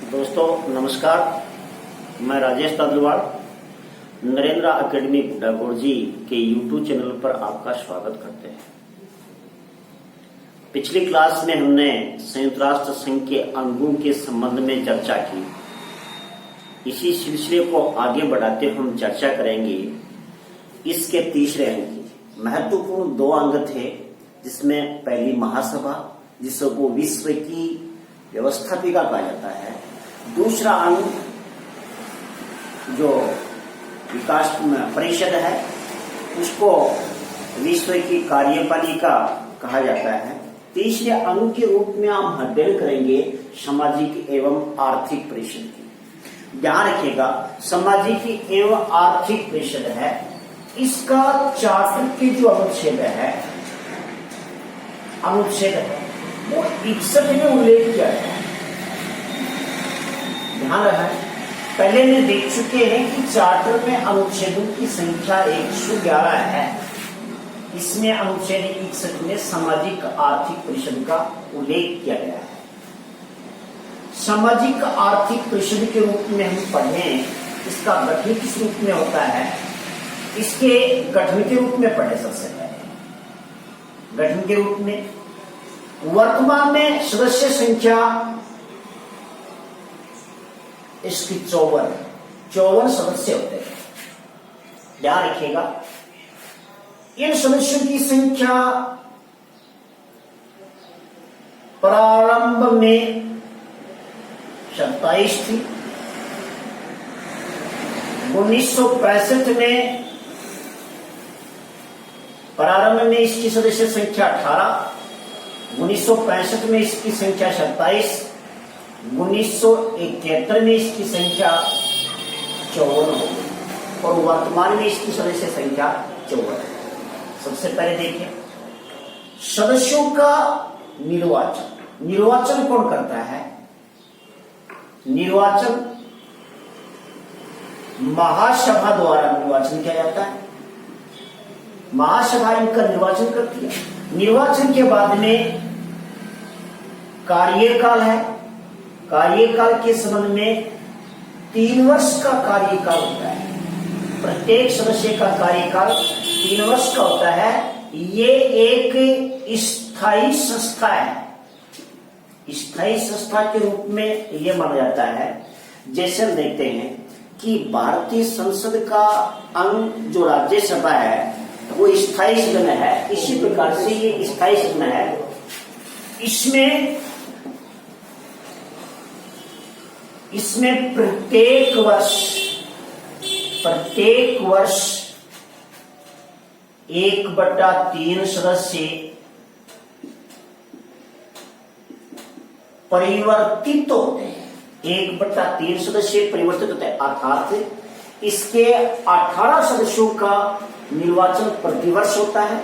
दोस्तों नमस्कार, मैं राजेश तादलवाड़ नरेंद्र एकेडमी डाकोर जी के यूट्यूब चैनल पर आपका स्वागत करते हैं। पिछली क्लास में हमने संयुक्त राष्ट्र संघ के अंगों के संबंध में चर्चा की। इसी सिलसिले को आगे बढ़ाते हुए हम चर्चा करेंगे इसके तीसरे अंग की। महत्वपूर्ण दो अंग थे, जिसमें पहली महासभा, जिसको विश्व की व्यवस्थापिका कहा जाता है। दूसरा अंग जो विकास परिषद है, उसको विश्व की कार्यपालिका कहा जाता है। तीसरे अंग के रूप में हम अध्ययन करेंगे सामाजिक एवं आर्थिक परिषद की। ध्यान रखिएगा, सामाजिक एवं आर्थिक परिषद है, इसका चार्टर के जो अनुच्छेद है वो 61 में उल्लेख किया है। ध्यान रहा है, पहले में देख चुके हैं कि चार्टर में अनुच्छेदों की संख्या 111 है। इसमें अनुच्छेद 61 में सामाजिक आर्थिक परिषद का उल्लेख किया गया है। सामाजिक आर्थिक परिषद के रूप में हम पढ़ें, इसका गठन किस रूप में होता है, इसके गठन के रूप में पढ़े। सबसे पहले गठन के रूप में वर्तमान में सदस्य संख्या इसकी 54 सदस्य होते हैं। ध्यान रखिएगा, इन सदस्यों की संख्या प्रारंभ में 27 थी। 1965 में प्रारंभ में इसकी सदस्य संख्या 18, 1965 में इसकी संख्या 27, 1971 में इसकी संख्या 54 हो गई और वर्तमान में इसकी सदस्य संख्या 54 है। सबसे पहले देखिए सदस्यों का निर्वाचन। निर्वाचन कौन करता है? निर्वाचन महासभा द्वारा निर्वाचन किया जाता है। महासभा इनका निर्वाचन करती है। निर्वाचन के बाद में कार्यकाल है। कार्यकाल के संबंध में 3 वर्ष का कार्यकाल होता है। प्रत्येक सदस्य का कार्यकाल 3 वर्ष का होता है। ये एक स्थायी संस्था है। स्थायी संस्था के रूप में ये माना जाता है। जैसे हम देखते हैं कि भारतीय संसद का अंग जो राज्यसभा है वो स्थायी सदन है, इसी प्रकार से ये स्थायी सदन है। इसमें प्रत्येक वर्ष 1/3 सदस्य परिवर्तित होते हैं। 1/3 सदस्य परिवर्तित होते हैं, अर्थात इसके 18 सदस्यों का निर्वाचन प्रतिवर्ष होता है।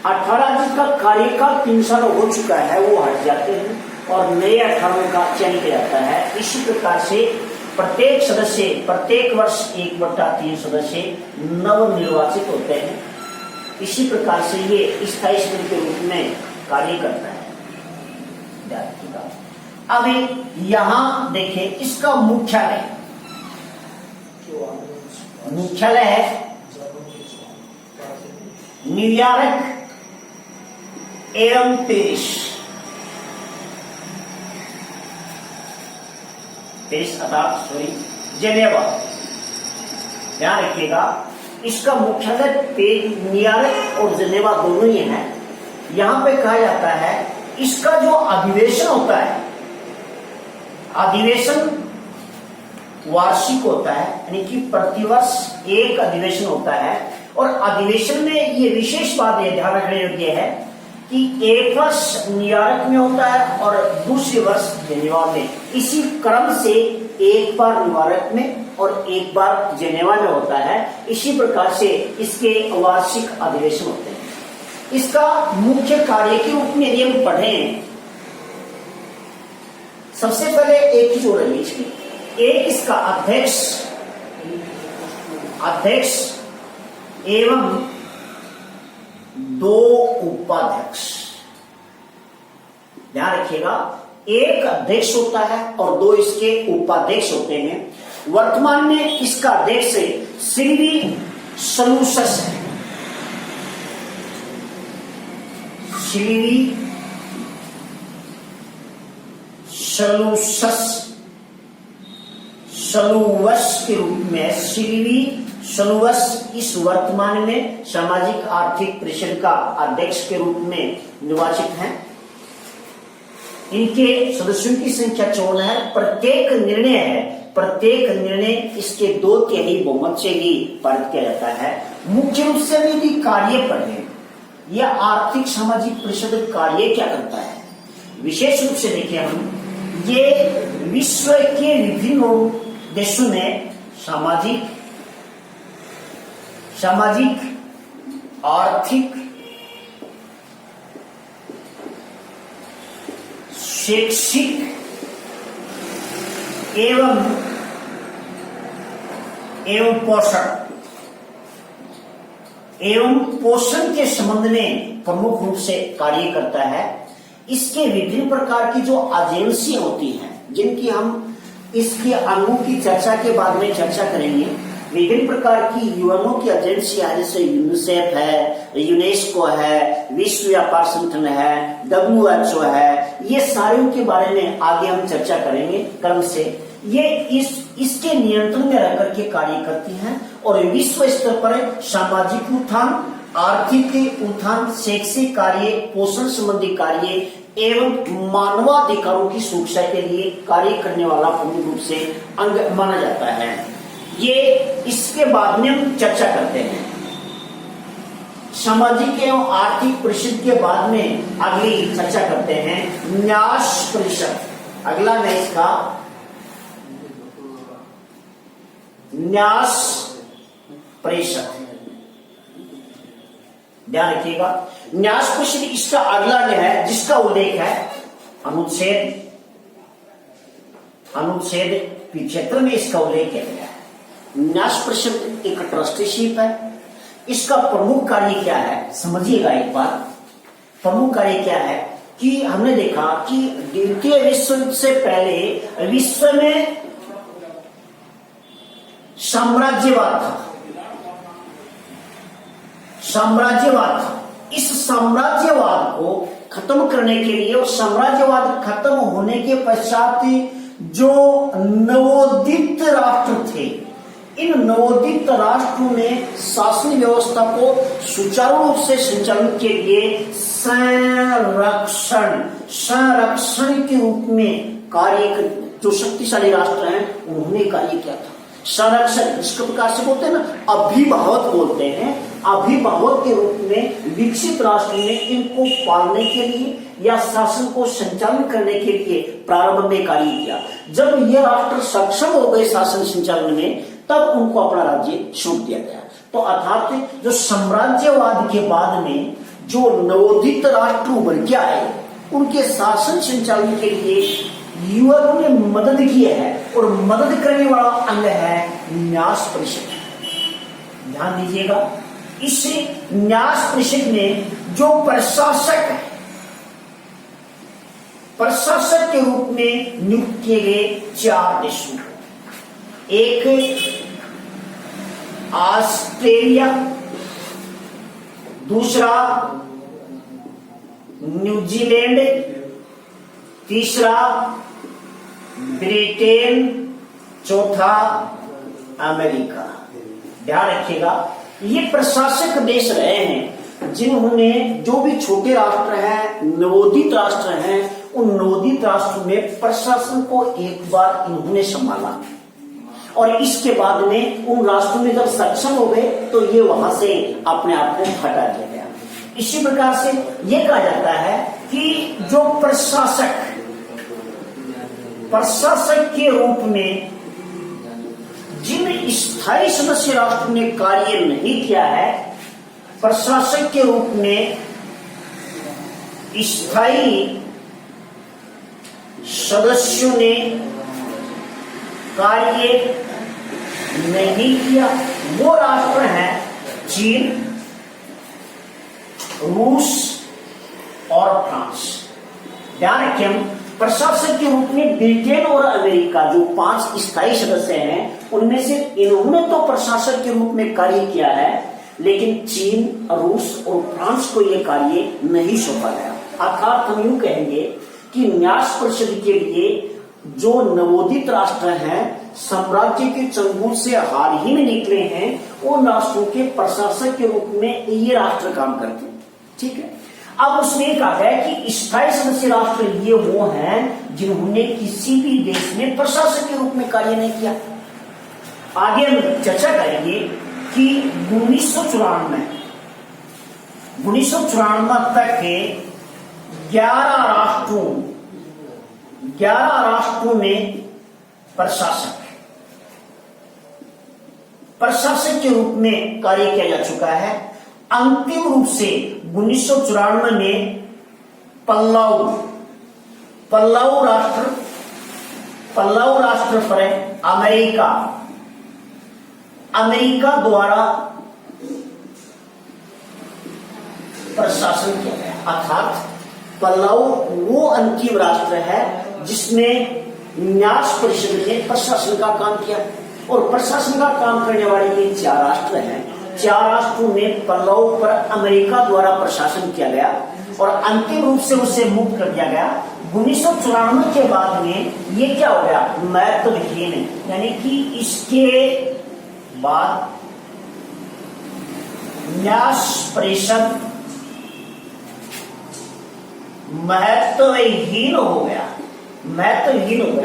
18 जिनका कार्यकाल 3 साल हो चुका है वो हट जाते हैं और नए 18 का चयन किया जाता है। इसी प्रकार से प्रत्येक वर्ष 1/3 सदस्य नव निर्वाचित होते हैं। इसी प्रकार से ये स्थायी सदन के रूप में कार्य करता है। अब यहां देखें, इसका मुख्यालय है न्यूयॉर्क एवं पेरिस जेनेवा। ध्यान रखिएगा, इसका मुख्यालय न्यूयॉर्क और जेनेवा दोनों ही है। यहां पे कहा जाता है इसका जो अधिवेशन होता है, अधिवेशन वार्षिक होता है, यानी कि प्रतिवर्ष एक अधिवेशन होता है। और अधिवेशन में ये विशेष बात ये ध्यान रखने योग्य है कि एक वर्ष न्यूयॉर्क में होता है और दूसरे वर्ष जेनेवा में। इसी क्रम से एक बार न्यूयॉर्क में और एक बार जेनेवा में होता है। इसी प्रकार से इसके वार्षिक अधिवेशन होते हैं। इसका मुख्य कार्य के रूप में यदि हम पढ़ें, सबसे पहले एक चीज हो रही है इसकी, एक इसका अध्यक्ष एवं 2 उपाध्यक्ष। ध्यान रखिएगा, एक अध्यक्ष होता है और 2 इसके उपाध्यक्ष होते हैं। वर्तमान में इसका अध्यक्ष सिल्वी सलूसस है। सिल्वी सलूवस के रूप में सिल्वी सलूवस इस वर्तमान में सामाजिक आर्थिक परिषद का अध्यक्ष के रूप में निर्वाचित हैं। इनके सदस्यों की संख्या 14 है। प्रत्येक निर्णय इसके 2/3 बहुमत से ही पारित किया जाता है। मुख्य रूप से यदि कार्य पढ़ें, यह आर्थिक सामाजिक परिषद कार्य क्या करता है, विशेष रूप से देखें हम, ये विश्व के विभिन्न देशों में सामाजिक आर्थिक शैक्षिक एवं पोषण के संबंध में प्रमुख रूप से कार्य करता है। इसके विभिन्न प्रकार की जो एजेंसियां होती हैं, जिनकी हम इसके अंगों की चर्चा के बाद में चर्चा करेंगे। विभिन्न प्रकार की यूएनओ की एजेंसियां है, जैसे यूनिसेफ है, यूनेस्को है, विश्व व्यापार संगठन है, WHO है, ये सारे के बारे में आगे हम चर्चा करेंगे क्रम से। ये इसके नियंत्रण में रह करके कार्य करती हैं और विश्व स्तर पर सामाजिक उत्थान, आर्थिक उत्थान, शैक्षिक कार्य, पोषण संबंधी कार्य एवं मानवाधिकारों की सुरक्षा के लिए कार्य करने वाला प्रमुख रूप से अंग माना जाता है। ये इसके बाद में हम चर्चा करते हैं। सामाजिक एवं आर्थिक परिषद के बाद में अगली चर्चा करते हैं न्यास परिषद। अगला है इसका न्यास परिषद, ध्यान रखिएगा। न्यास परिषद इसका अगला है, जिसका उल्लेख है अनुच्छेद 75 में इसका उल्लेख किया गया है। न्यास परिषद एक ट्रस्टीशिप है। इसका प्रमुख कार्य क्या है, समझिएगा एक बार। प्रमुख कार्य क्या है कि हमने देखा कि द्वितीय विश्व युद्ध से पहले विश्व में साम्राज्यवाद था। इस साम्राज्यवाद को खत्म करने के लिए और साम्राज्यवाद खत्म होने के पश्चात जो नवोदित राष्ट्र थे, इन नवोदित राष्ट्रों में शासन व्यवस्था को सुचारू रूप से संचालन के लिए संरक्षण के रूप में कार्य, जो शक्तिशाली राष्ट्र हैं उन्होंने कार्य किया था। संरक्षण इसके प्रकार से बोलते हैं ना, अभिभावक बोलते हैं। अभिभावक के रूप में विकसित राष्ट्र ने इनको पालने के लिए या शासन को संचालन करने के लिए प्रारंभ में कार्य किया। जब ये राष्ट्र सक्षम हो गए शासन संचालन में, तब उनको अपना राज्य सौंप दिया गया। तो अर्थात जो साम्राज्यवाद के बाद में जो नवोदित राष्ट्र उभर के आए, उनके शासन संचालन के लिए युवाओं ने मदद की है और मदद करने वाला अंग है न्यास परिषद। ध्यान दीजिएगा, इस न्यास परिषद में जो प्रशासक के रूप में नियुक्त किए गए 4 देशों, एक ऑस्ट्रेलिया, दूसरा न्यूजीलैंड, तीसरा ब्रिटेन, चौथा अमेरिका। ध्यान रखिएगा, ये प्रशासक देश रहे हैं जिन्होंने जो भी छोटे राष्ट्र हैं, नवोदित राष्ट्र हैं, उन नवोदित राष्ट्र में प्रशासन को एक बार इन्होंने संभाला और इसके बाद में उन राष्ट्रों में जब सक्षम हो गए तो ये वहां से अपने आप को हटा दिया गया। इसी प्रकार से ये कहा जाता है कि जो प्रशासक के रूप में जिन स्थायी सदस्य राष्ट्र ने कार्य नहीं किया है, प्रशासक के रूप में स्थायी सदस्यों ने कार्य नहीं किया, वो राष्ट्र हैं चीन, रूस और फ्रांस। ध्यान रखें, प्रशासक के रूप में ब्रिटेन और अमेरिका जो 5 स्थायी सदस्य हैं, उनमें से इन्होंने तो प्रशासक के रूप में कार्य किया है, लेकिन चीन, रूस और फ्रांस को यह कार्य नहीं सौंपा गया। अर्थात हम यूं कहेंगे कि न्यास परिषद के लिए जो नवोदित राष्ट्र हैं, साम्राज्य के चंगुल से हाल ही में निकले हैं, उन राष्ट्रों के प्रशासक के रूप में ये राष्ट्र काम करते हैं। ठीक है। अब उसने कहा है कि स्थायी सदस्य राष्ट्र ये वो हैं जिन्होंने किसी भी देश में प्रशासक के रूप में कार्य नहीं किया। आगे हम चर्चा करेंगे कि 1994 तक के 11 राष्ट्रों में प्रशासक के रूप में कार्य किया जा चुका है। अंतिम रूप से 1994 में पल्लव राष्ट्र पर अमेरिका द्वारा प्रशासन किया गया। अर्थात पल्लव वो अंतिम राष्ट्र है जिसमें न्यास परिषद ने प्रशासन का काम किया, और प्रशासन का काम करने वाले ये 4 राष्ट्र हैं। 4 राष्ट्रों में पल्लव पर अमेरिका द्वारा प्रशासन किया गया और अंतिम रूप से उसे मुक्त कर दिया गया। 1994 के बाद में ये क्या हो गया, महत्वहीन, यानी कि इसके बाद न्यास परिषद महत्वहीन हो गया।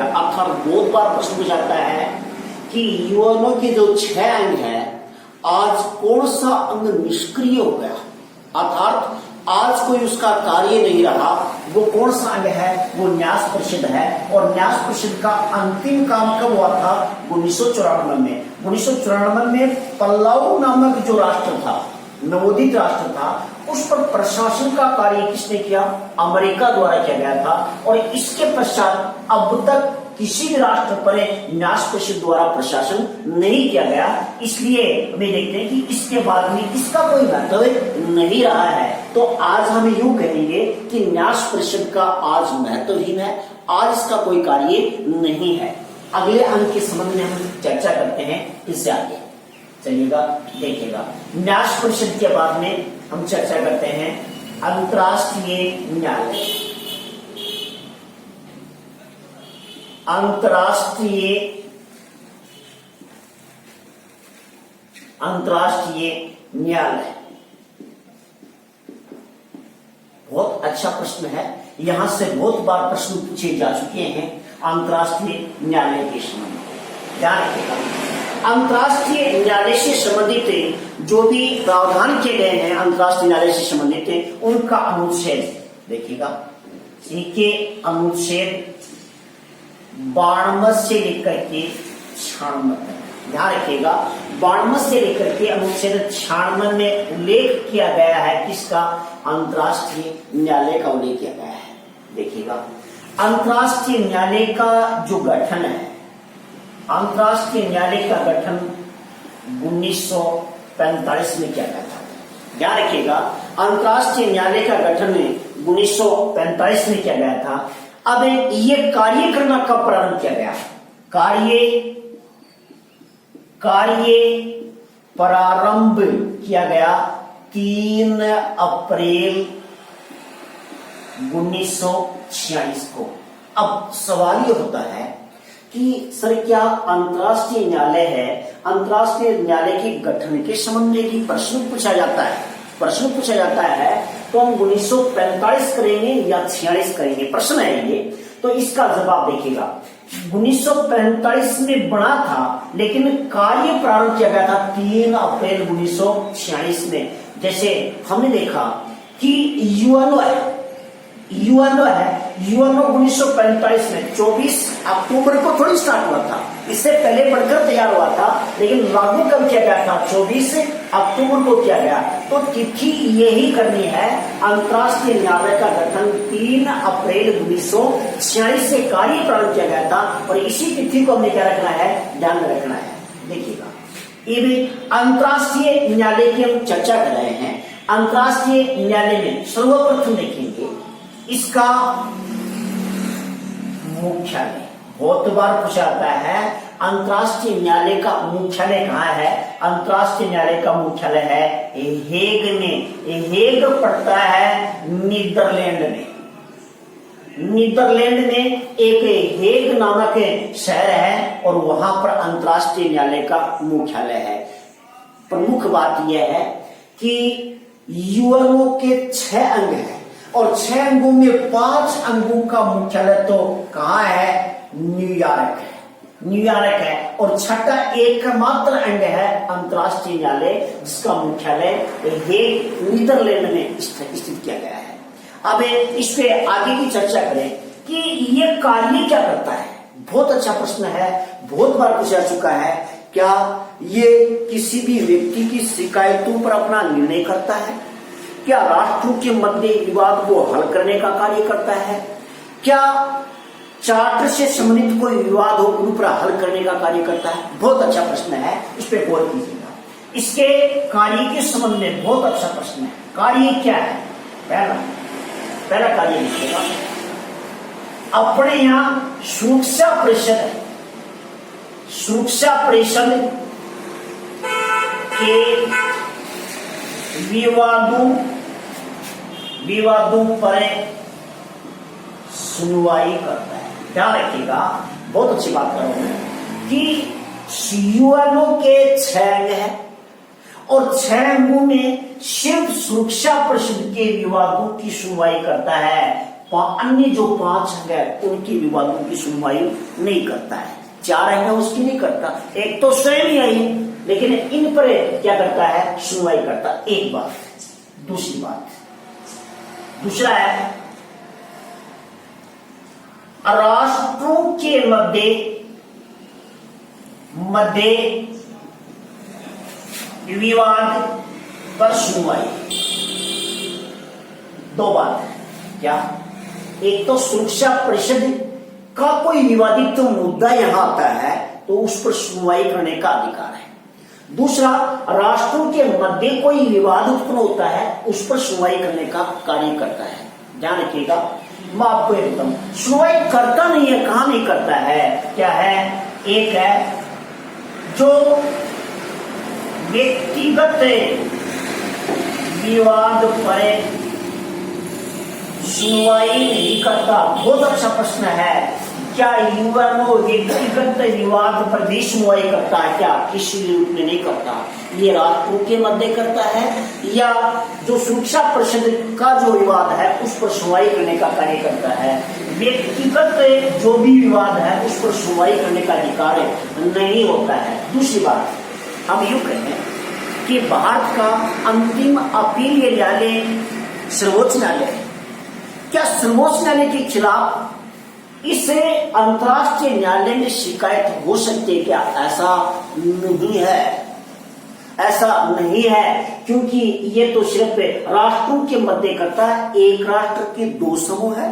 अर्थात बहुत बार प्रश्न पूछा है कि यूएनओ के जो 6 अंग है, आज कौन सा अंग निष्क्रिय हो गया, अर्थात आज कोई उसका कार्य नहीं रहा। वो कौन सा अंग है, वो न्यास परिषद है। और न्यास परिषद का अंतिम काम कब हुआ था, 1994 में। 1994 में पल्लव नामक जो राष्ट्र था, नवोदित राष्ट्र था, उस पर प्रशासन का कार्य किसने किया, अमेरिका द्वारा किया गया था। और इसके पश्चात अब तक किसी भी राष्ट्र पर न्यास परिषद द्वारा प्रशासन नहीं किया गया। इसलिए हमें देखते हैं कि इसके बाद में इसका कोई महत्व नहीं रहा है। तो आज हम यूं कहेंगे कि न्यास परिषद का आज महत्वहीन है, आज इसका कोई कार्य नहीं है। अगले अंक के संबंध में हम चर्चा करते हैं, इससे आगे चलिएगा, देखिएगा। न्यास परिषद के बाद में हम चर्चा करते हैं अंतर्राष्ट्रीय न्यायालय। अंतर्राष्ट्रीय न्यायालय बहुत अच्छा प्रश्न है। यहां से बहुत बार प्रश्न पूछे जा चुके हैं अंतर्राष्ट्रीय न्यायालय के संबंध में। ध्यान रखिएगा, अंतर्राष्ट्रीय न्यायालय से संबंधित जो भी प्रावधान किए गए हैं अंतर्राष्ट्रीय न्यायालय से संबंधित, उनका अनुच्छेद देखिएगा। इनके अनुच्छेद 92 से लेकर के 96 तक। ध्यान रखिएगा, 92 से लेकर के अनुच्छेद 96 में उल्लेख किया गया है किसका, अंतर्राष्ट्रीय न्यायालय का उल्लेख किया गया है। देखिएगा, अंतर्राष्ट्रीय न्यायालय का जो गठन है, अंतर्राष्ट्रीय न्यायालय का गठन 1945 में किया गया था। ध्यान रखिएगा, अंतर्राष्ट्रीय न्यायालय का गठन 1945 में किया गया था। अब ये कार्य करना कब प्रारंभ किया गया, कार्य प्रारंभ किया गया 3 अप्रैल 1946 को। अब सवाल ये होता है कि सर क्या अंतर्राष्ट्रीय न्यायालय है, अंतर्राष्ट्रीय न्यायालय के गठन के संबंध में भी प्रश्न पूछा जाता है, तो हम 1945 करेंगे या 46 करेंगे, प्रश्न है ये। तो इसका जवाब देखिएगा, 1945 में बना था लेकिन कार्य प्रारंभ किया गया था 3 अप्रैल 1946 में। जैसे हमने देखा कि यूएनओ है, यूएनओ 1945 में 24 अक्टूबर को थोड़ी स्टार्ट हुआ था, इससे पहले बढ़कर तैयार हुआ था, लेकिन लागू कब किया गया था, 24 अक्टूबर को किया गया। तो तिथि यही करनी है, अंतर्राष्ट्रीय न्यायालय का गठन 3 अप्रैल 1946 से कार्य प्रारंभ किया गया था, और इसी तिथि को हमने क्या रखना है, ध्यान में रखना है। देखिएगा, ये भी अंतर्राष्ट्रीय न्यायालय की हम चर्चा कर रहे हैं। अंतर्राष्ट्रीय न्यायालय में सर्वप्रथम देखेंगे इसका मुख्यालय। बहुत बार पूछा जाता है अंतर्राष्ट्रीय न्यायालय का मुख्यालय कहाँ है। अंतर्राष्ट्रीय न्यायालय का मुख्यालय है हेग में। हेग पड़ता है नीदरलैंड में। नीदरलैंड में एक हेग नामक शहर है और वहां पर अंतर्राष्ट्रीय न्यायालय का मुख्यालय है। प्रमुख बात यह है कि यूएनओ के 6 अंग हैं और 6 अंगों में 5 अंगों का मुख्यालय तो कहाँ है, न्यूयॉर्क है। न्यूयॉर्क है और छठा एकमात्र अंग है अंतर्राष्ट्रीय न्यायालय जिसका मुख्यालय हेग नीदरलैंड में स्थित किया गया है। अब इस पे आगे की चर्चा करें कि ये कार्य क्या करता है। बहुत अच्छा प्रश्न है, बहुत बार पूछा चुका है। क्या ये किसी भी व्यक्ति की शिकायतों पर अपना निर्णय करता है? क्या राष्ट्रों के मध्य विवाद को हल करने का कार्य करता है? क्या चार्टर से संबंधित कोई विवाद हो उन पर हल करने का कार्य करता है? बहुत अच्छा प्रश्न है, इस पे गौर कीजिएगा। इसके कार्य के संबंध में बहुत अच्छा प्रश्न है। कार्य क्या है? पहला कार्य लिखिएगा, अपने यहां सुरक्षा परिषद के विवादों पर सुनवाई करता है। ध्यान रखिएगा, बहुत अच्छी बात कर रहा हूं कि यूएनओ के 6 अंग है और 6 अंगों में सिर्फ सुरक्षा परिषद के विवादों की सुनवाई करता है। अन्य जो 5 अंग है उनकी विवादों की सुनवाई नहीं करता है। 4 अंग है उसकी नहीं करता, एक तो स्वयं ही है, लेकिन इन पर क्या करता है, सुनवाई करता। एक बात। दूसरा है राष्ट्रों के मध्य विवाद पर सुनवाई। 2 बात है क्या, एक तो सुरक्षा परिषद का कोई विवादित मुद्दा यहां आता है तो उस पर सुनवाई करने का अधिकार है। दूसरा, राष्ट्रों के मध्य कोई विवाद उत्पन्न होता है उस पर सुनवाई करने का कार्य करता है। ध्यान रखिएगा, मैं आपको एक बताऊं, सुनवाई करता नहीं है, कहां नहीं करता है, क्या है। एक है जो व्यक्तिगत विवाद पर सुनवाई नहीं करता। बहुत अच्छा प्रश्न है, क्या यूएनओ व्यक्तिगत विवाद पर भी सुनवाई करता है? क्या किसी रूप में नहीं करता। ये राष्ट्रों के मध्य करता है या जो सुरक्षा परिषद का जो विवाद है उस पर सुनवाई करने का कार्य करता है। व्यक्तिगत जो भी विवाद है उस पर सुनवाई करने का अधिकार नहीं होता है। दूसरी बात, हम यूं कहें कि भारत का अंतिम अपील न्यायालय सर्वोच्च न्यायालय है। क्या सर्वोच्च न्यायालय के खिलाफ इसे अंतर्राष्ट्रीय न्यायालय में शिकायत हो सकती है? क्या ऐसा नहीं है, क्योंकि ये तो सिर्फ राष्ट्रों के मध्य करता है। एक राष्ट्र के 2 समूह है,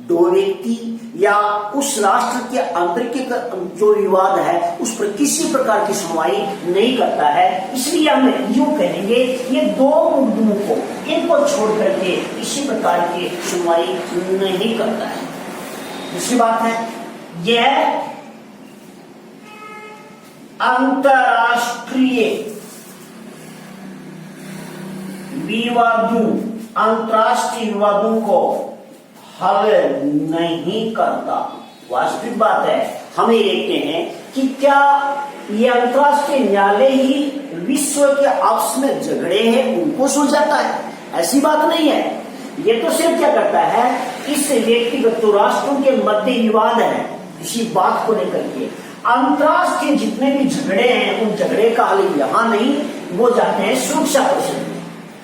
2 व्यक्ति या उस राष्ट्र के अंदर के जो विवाद है उस पर किसी प्रकार की सुनवाई नहीं करता है। इसलिए हम यूं कहेंगे ये 2 मुद्दों को इनको छोड़ करके किसी प्रकार की सुनवाई नहीं करता है। दूसरी बात है यह अंतर्राष्ट्रीय विवादों को हल नहीं करता। वास्तविक बात है, हम ये देखते हैं कि क्या ये अंतर्राष्ट्रीय न्यायालय ही विश्व के आपस में झगड़े हैं उनको सुलझाता है? ऐसी बात नहीं है। ये तो सिर्फ क्या करता है, इस व्यक्तिगत तो राष्ट्रों के मध्य विवाद है इसी बात को लेकर के अंतर्राष्ट्रीय जितने भी झगड़े हैं उन झगड़े का हल यहां नहीं, वो जाते हैं सुरक्षा परिषद में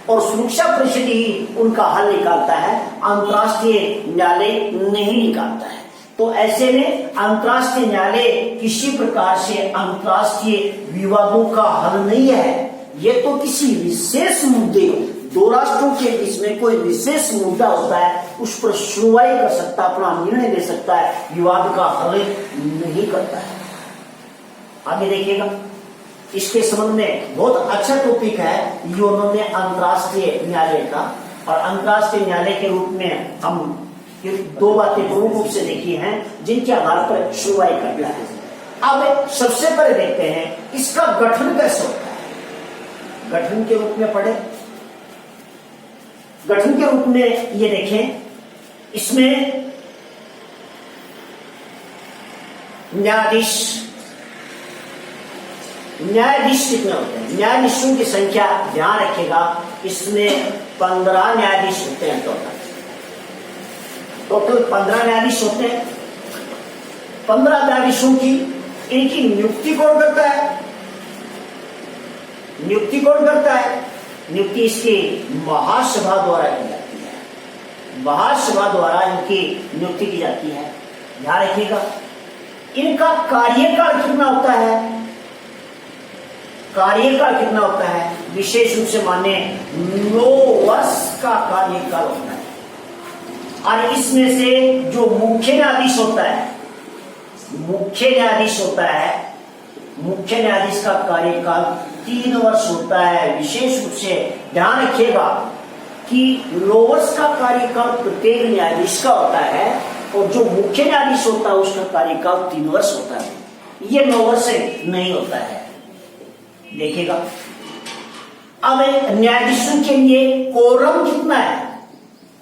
और सुरक्षा परिषद ही उनका हल निकालता है, अंतर्राष्ट्रीय न्यायालय नहीं निकालता है। तो ऐसे में अंतर्राष्ट्रीय न्यायालय किसी प्रकार से अंतर्राष्ट्रीय विवादों का हल नहीं है। ये तो किसी विशेष मुद्दे, 2 राष्ट्रों के बीच में कोई विशेष मुद्दा होता है उस पर सुनवाई कर सकता, अपना निर्णय दे सकता है, विवाद का हल नहीं करता है। आगे देखिएगा, इसके संबंध में बहुत अच्छा टॉपिक है यूएनओ में अंतर्राष्ट्रीय न्यायालय का, और अंतर्राष्ट्रीय न्यायालय के रूप में हम ये दो बातें प्रमुख रूप से देखी हैं जिनके आधार पर सुनवाई करना है। अब सबसे पहले देखते हैं इसका गठन कैसे होता है। गठन के रूप में पढ़े, गठन के रूप में ये देखें, इसमें न्यायाधीश कितने होते हैं? न्यायाधीशों की संख्या ध्यान रखेगा, इसमें 15 न्यायाधीश होते हैं। टोटल 15 न्यायाधीश होते हैं। 15 न्यायाधीशों की इनकी नियुक्ति कौन करता है? नियुक्ति कौन करता है? नियुक्ति इसकी महासभा द्वारा की जाती है। महासभा द्वारा इनकी नियुक्ति की जाती है। ध्यान रखिएगा, इनका कार्यकाल कितना होता है? कार्यकाल कितना होता है? विशेष रूप से माने 9 वर्ष का कार्यकाल होता है। और इसमें से जो मुख्य न्यायाधीश होता है, मुख्य न्यायाधीश का कार्यकाल 3 वर्ष होता है। विशेष रूप से ध्यान रखिएगा कि 9 वर्ष का कार्यकाल प्रत्येक न्यायाधीश का होता है और जो मुख्य न्यायाधीश होता है उसका कार्यकाल 3 वर्ष होता है। ये 9 वर्ष से नहीं होता है। देखिएगा, अब न्यायाधीशों के लिए कोरम कितना है?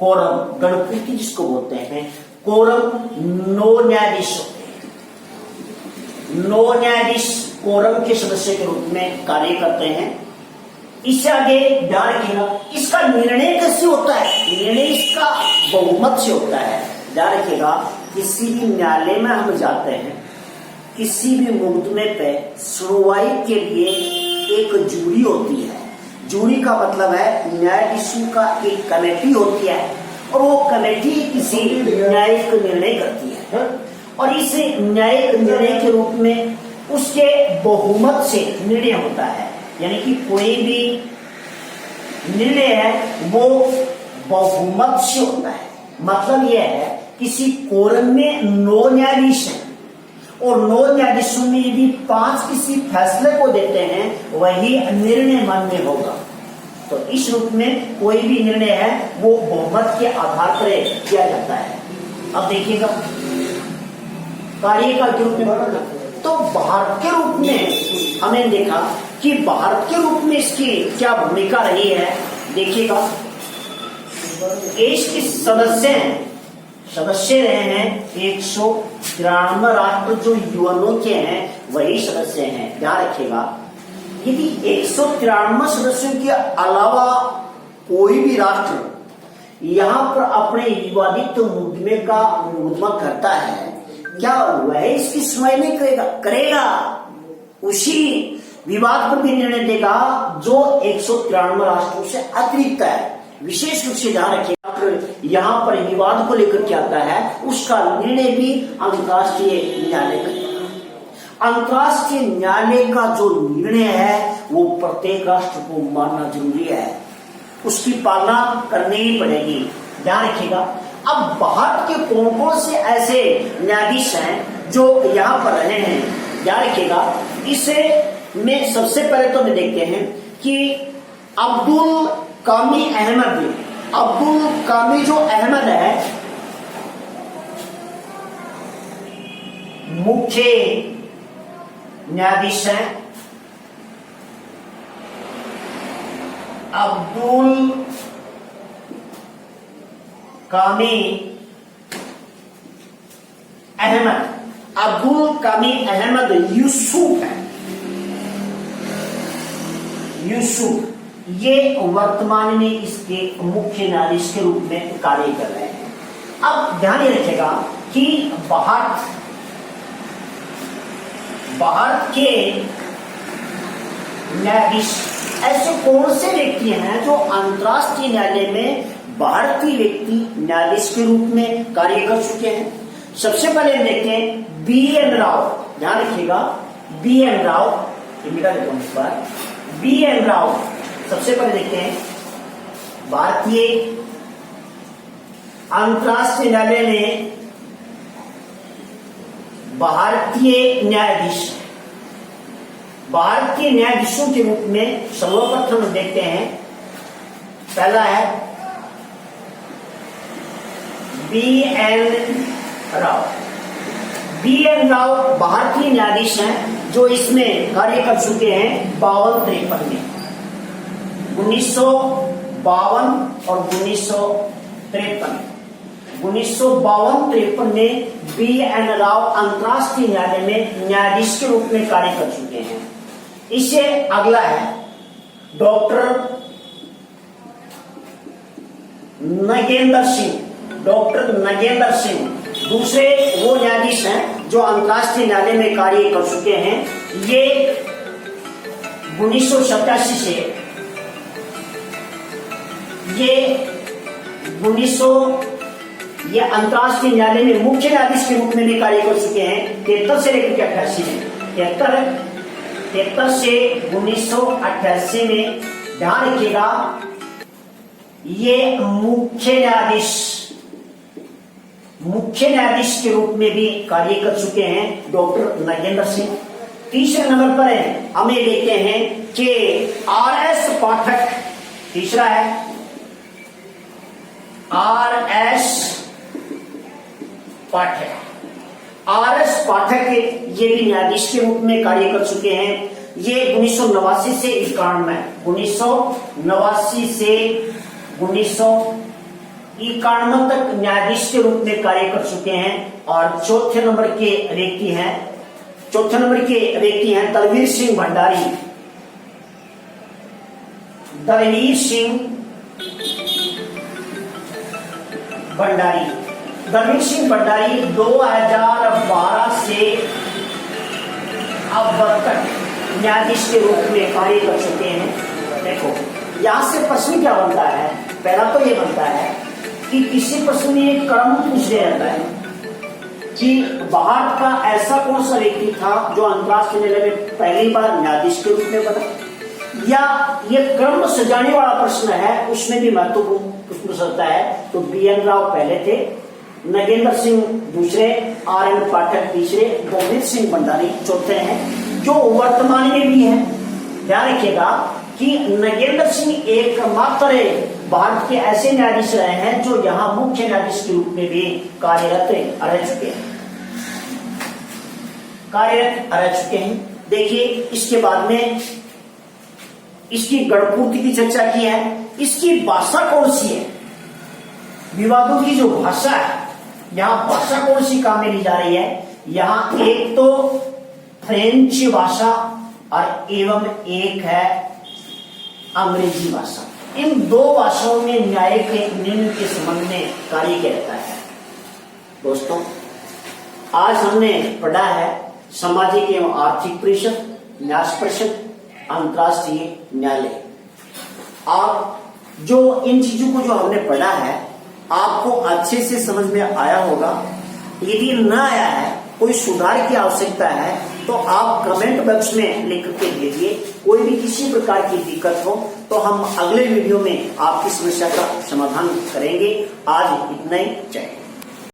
कोरम गणपति जिसको बोलते हैं, कोरम 9 न्यायाधीश होते हैं। 9 न्यायाधीश कोरम के सदस्य के रूप में कार्य करते हैं। इससे आगे ध्यान रखिएगा, इसका निर्णय कैसे होता है? निर्णय इसका बहुमत से होता है। ध्यान रखिएगा, किसी भी न्यायालय में हम जाते हैं, किसी भी मुकदमे पे सुनवाई के लिए एक जूरी होती है। जूरी का मतलब है न्यायाधीशों का एक कमेटी होती है और वो कमेटी किसी न्यायिक निर्णय करती है और इस न्यायिक निर्णय के रूप में उसके बहुमत से निर्णय होता है। यानी कि कोई भी निर्णय है वो बहुमत से होता है। मतलब यह है किसी कोरम में 9 न्यायाधीश हैं और 9 न्यायाधीशों में यदि 5 किसी फैसले को देते हैं वही निर्णय मान्य होगा। तो इस रूप में कोई भी निर्णय है वो बहुमत के आधार पर किया जाता है। अब देखिएगा कार्यकाल के रूप में, तो भारत के रूप में हमने देखा कि भारत के रूप में इसकी क्या भूमिका रही है। देखिएगा, देश के सदस्य रहे हैं 193 राष्ट्र जो यूएनओ के हैं वही सदस्य हैं। ध्यान रखिएगा, यदि 193 सदस्यों के अलावा कोई भी राष्ट्र यहाँ पर अपने विवादित मुकदमा करता है, क्या वह इसकी सुनवाई नहीं करेगा? उसी विवाद पर भी निर्णय देगा जो 193 राष्ट्रों से अतिरिक्त है। विशेष रूप से ध्यान रखिए, यहाँ पर विवाद को लेकर क्या आता है उसका निर्णय भी अंतर्राष्ट्रीय न्यायालय करेगा। अंतर्राष्ट्रीय न्यायालय का जो निर्णय है वो प्रत्येक राष्ट्र को मानना जरूरी है, उसकी पालना करनी ही पड़ेगी। ध्यान रखिएगा, अब भारत के कौन कौन से ऐसे न्यायाधीश हैं जो यहाँ पर रहे हैं। ध्यान रखिएगा, इसे में सबसे पहले तो हम देखते हैं कि अब्दुल कामी जो अहमद है मुख्य न्यायाधीश हैं। अब्दुल कामी अहमद यूसुफ है। यूसुफ ये वर्तमान में इसके मुख्य न्यायाधीश के रूप में कार्य कर रहे हैं। अब ध्यान रखिएगा कि भारत के न्यायाधीश ऐसे कौन से व्यक्ति हैं जो अंतर्राष्ट्रीय न्यायालय में भारतीय व्यक्ति न्यायाधीश के रूप में कार्य कर चुके हैं। सबसे पहले देखते हैं बी.एन. राव। ध्यान रखिएगा, बी.एन. राव, बी.एन. राव सबसे पहले देखते हैं भारतीय अंतर्राष्ट्रीय न्यायालय में भारतीय न्यायाधीशों के रूप में सर्वप्रथम देखते हैं। पहला है B.N. राव। B.N. राव भारतीय न्यायाधीश हैं जो इसमें कार्य कर चुके हैं 52-53 में, 1952 और 1953 में। 1952-53 में B.N. राव अंतर्राष्ट्रीय न्यायालय में न्यायाधीश के रूप में कार्य कर चुके हैं। इससे अगला है डॉक्टर नगेंद्र सिंह। डॉक्टर नगेंद्र सिंह दूसरे वो न्यायाधीश हैं जो अंतर्राष्ट्रीय न्यायालय में कार्य कर चुके हैं। ये 1987 से ये अंतर्राष्ट्रीय न्यायालय में मुख्य न्यायाधीश के रूप में भी कार्य कर चुके हैं 73 से लेकर 88 में। 73 से 1988 में, ध्यान रखिएगा, ये मुख्य न्यायाधीश के रूप में भी कार्य कर चुके हैं डॉक्टर नगेंद्र सिंह। तीसरे नंबर पर है, हमें देखते हैं कि R.S. पाठक। तीसरा है R.S. पाठक। R.S. पाठक ये भी न्यायाधीश के रूप में कार्य कर चुके हैं। ये 1989 से 1989 से 1991 तक न्यायाधीश के रूप में कार्य कर चुके हैं। और चौथे नंबर के व्यक्ति हैं दलवीर सिंह भंडारी। दलवीर सिंह भंडारी 2012 से अब तक न्यायाधीश के रूप में कार्य कर चुके हैं। देखो यहां से प्रश्न क्या बनता है, पहला तो ये बनता है कि किसी प्रश्न में एक क्रम पूछ दिया जाता है कि भारत का ऐसा कौन सा व्यक्ति था जो अंतर्राष्ट्रीय न्यायालय में पहली बार न्यायाधीश के रूप में बना, या ये क्रम सजाने वाला प्रश्न है, उसमें भी महत्वपूर्ण प्रश्न सकता है। तो B.N. राव पहले थे, नगेंद्र सिंह दूसरे, R.N. पाठक तीसरे, दलवीर सिंह भंडारी चौथे हैं, जो वर्तमान में भी है। ध्यान रखिएगा कि नगेंद्र सिंह एकमात्र भारत के ऐसे न्यायाधीश रहे हैं जो यहाँ मुख्य न्यायाधीश के रूप में भी कार्यरत रह चुके हैं। देखिए इसके बाद में इसकी गणपूर्ति की चर्चा की है। इसकी भाषा कौन सी है, विवादों की जो भाषा है, यहाँ भाषा कौन सी काम में ली जा रही है। यहाँ एक तो फ्रेंच भाषा और एवं एक है अंग्रेजी भाषा। इन दो भाषाओं में न्याय के नियम के संबंध में कार्य किया जाता है। दोस्तों आज हमने पढ़ा है सामाजिक एवं आर्थिक परिषद, न्याय परिषद, अंतर्राष्ट्रीय न्यायालय। आप जो इन चीजों को जो हमने पढ़ा है आपको अच्छे से समझ में आया होगा। यदि न आया है, कोई सुधार की आवश्यकता है तो आप कमेंट बॉक्स में लिख के भेजिए। कोई भी किसी प्रकार की दिक्कत हो तो हम अगले वीडियो में आपकी समस्या का समाधान करेंगे। आज इतना ही, जय हिंद।